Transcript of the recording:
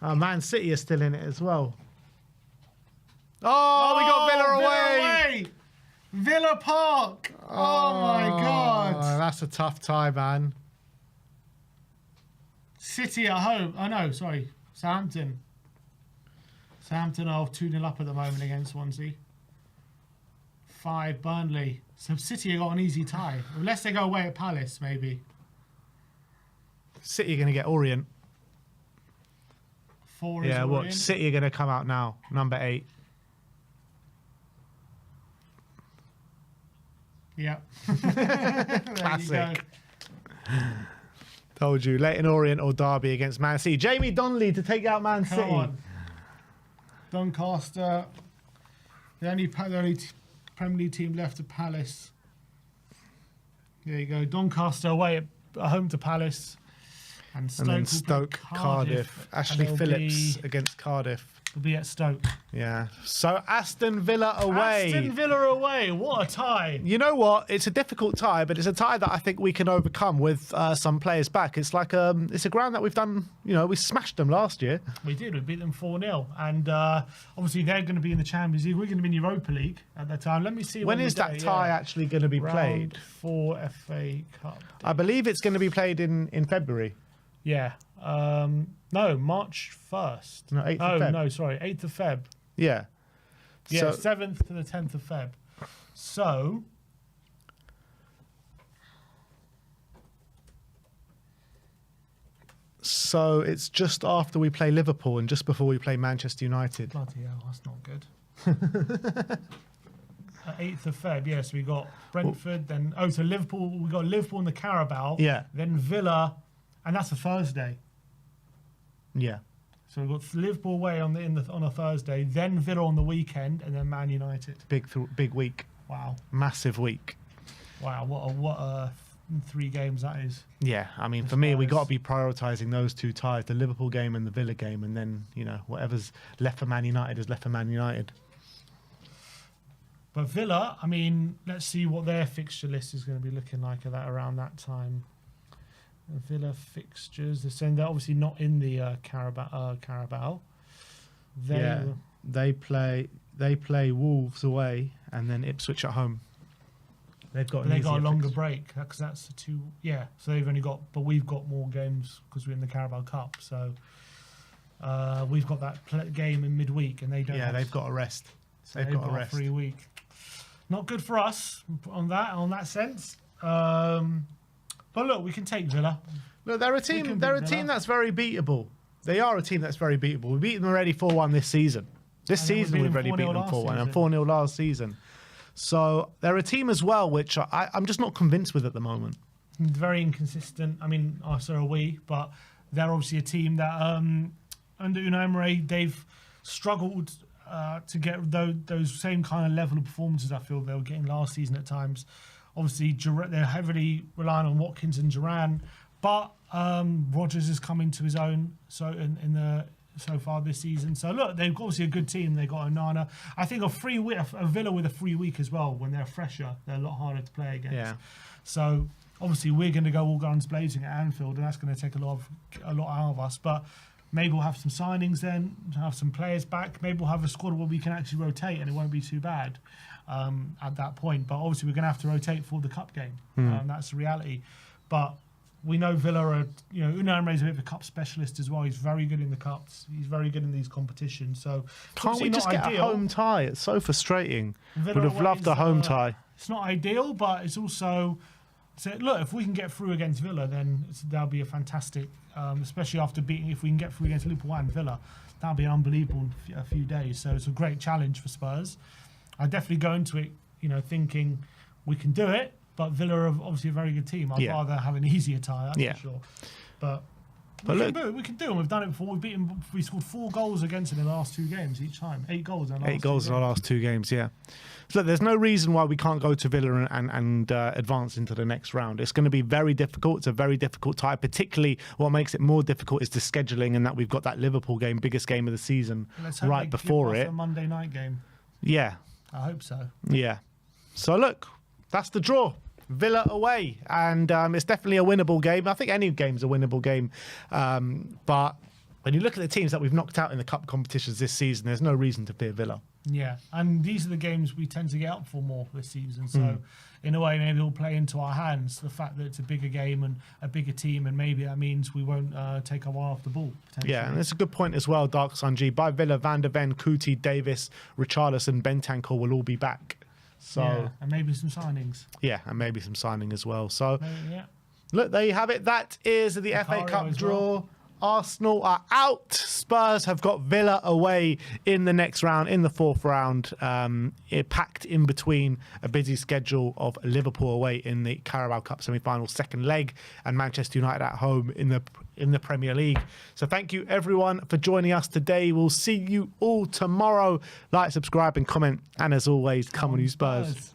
Man City are still in it as well. Oh, we got Villa away. Villa Park. Oh my God. That's a tough tie, man. City at home. Oh no, sorry. Southampton. Southampton are 2-0 up at the moment against Swansea. 5 Burnley. So City have got an easy tie. Unless they go away at Palace, maybe. City are going to get Orient. 4 is Orient. Watch. City are going to come out now. Number 8. Yeah. Classic. Told you. Leighton Orient or Derby against Man City. Jamie Donnelly to take out Man City. Come on. Doncaster. The only Premier League team left at Palace. There you go. Doncaster away at home to Palace. And then Stoke, Cardiff. Ashley Phillips against Cardiff. Will be at Stoke. Yeah. So Aston Villa away. Aston Villa away. What a tie. You know what? It's a difficult tie, but it's a tie that I think we can overcome with some players back. It's like it's a ground that we've done, we smashed them last year. We did. We beat them 4-0. And obviously they're going to be in the Champions League. We're going to be in Europa League at that time. Let me see. When is that tie actually going to be played? Round 4 FA Cup. I believe it's going to be played in February. Yeah. No, March 1st. No, 8th of Feb. No, sorry, 8th of Feb. Yeah. Yeah, 7th to the 10th of Feb. So it's just after we play Liverpool and just before we play Manchester United. Bloody hell, that's not good. 8th of Feb, yes, we got Brentford, so Liverpool, we got Liverpool in the Carabao. Yeah. Then Villa, and that's a Thursday. Yeah. So we've got Liverpool away on a Thursday, then Villa on the weekend, and then Man United. Big week. Wow. Massive week. Wow, what a 3 games that is. Yeah, I mean, for me, we got to be prioritising those 2 ties, the Liverpool game and the Villa game, and then, whatever's left for Man United is left for Man United. But Villa, I mean, let's see what their fixture list is going to be looking like around that time. Villa fixtures. They're saying they're obviously not in the Carabao. They play Wolves away and then Ipswich at home. They've got a longer break because that's the 2. Yeah, so they've only got, but we've got more games because we're in the Carabao Cup. So we've got that game in midweek and they don't. Yeah, they've got a rest. So they've got a free week. Not good for us on that sense. But look, we can take Villa. Look, they're a team. They're a team that's very beatable. They are a team that's very beatable. We beat them already 4-1 this season. This season we've already beaten them 4-1 and 4-0 last season. So they're a team as well, which I'm just not convinced with at the moment. Very inconsistent. I mean, so are we, but they're obviously a team that under Unai Emery they've struggled to get those same kind of level of performances. I feel they were getting last season at times. Obviously, they're heavily relying on Watkins and Duran, but Rodgers is coming to his own so far this season. So look, they've obviously a good team. They got Onana. I think a Villa with a free week as well. When they're fresher, they're a lot harder to play against. Yeah. So obviously, we're going to go all guns blazing at Anfield, and that's going to take a lot out of us. But maybe we'll have some signings then, have some players back. Maybe we'll have a squad where we can actually rotate, and it won't be too bad. At that point, but obviously we're going to have to rotate for the cup game. That's the reality. But we know Villa are, Unai Emery's a bit of a cup specialist as well. He's very good in the cups. He's very good in these competitions. So can't we just get a home tie? It's so frustrating. Would have loved a home tie. It's not ideal, but it's also look, if we can get through against Villa, then that'll be a fantastic, especially after beating. If we can get through against Liverpool and Villa, that'll be an unbelievable a few days. So it's a great challenge for Spurs. I definitely go into it, thinking we can do it. But Villa are obviously a very good team. I'd rather have an easier tie, that's for sure. But we can do it. We've done it before. We scored 4 goals against them in the last 2 games each time. 8 goals in our last 2 games, yeah. So there's no reason why we can't go to Villa and advance into the next round. It's going to be very difficult. It's a very difficult tie. Particularly what makes it more difficult is the scheduling and that we've got that Liverpool game, biggest game of the season, right before it. A Monday night game. Yeah. I hope so. Yeah. So look, that's the draw. Villa away, and it's definitely a winnable game. I think any game's a winnable game, but when you look at the teams that we've knocked out in the cup competitions this season, there's no reason to fear Villa. Yeah, and these are the games we tend to get up for more this season. So, in a way, maybe it'll play into our hands, the fact that it's a bigger game and a bigger team, and maybe that means we won't take our eye off the ball, potentially. Yeah, and it's a good point as well, Dark Sun G. By Villa, Van der Ven, Kuti, Davis, Richarlison, Bentancur will all be back. So, yeah, and maybe some signings. Yeah, and maybe some signing as well. So, Yeah. look, there you have it. That is the FA Cup draw. Arsenal are out. Spurs have got Villa away in the next round, in the fourth round. Packed in between a busy schedule of Liverpool away in the Carabao Cup semi-final second leg and Manchester United at home in the Premier League. So thank you everyone for joining us today. We'll see you all tomorrow. Like, subscribe and comment. And as always, come on you Spurs.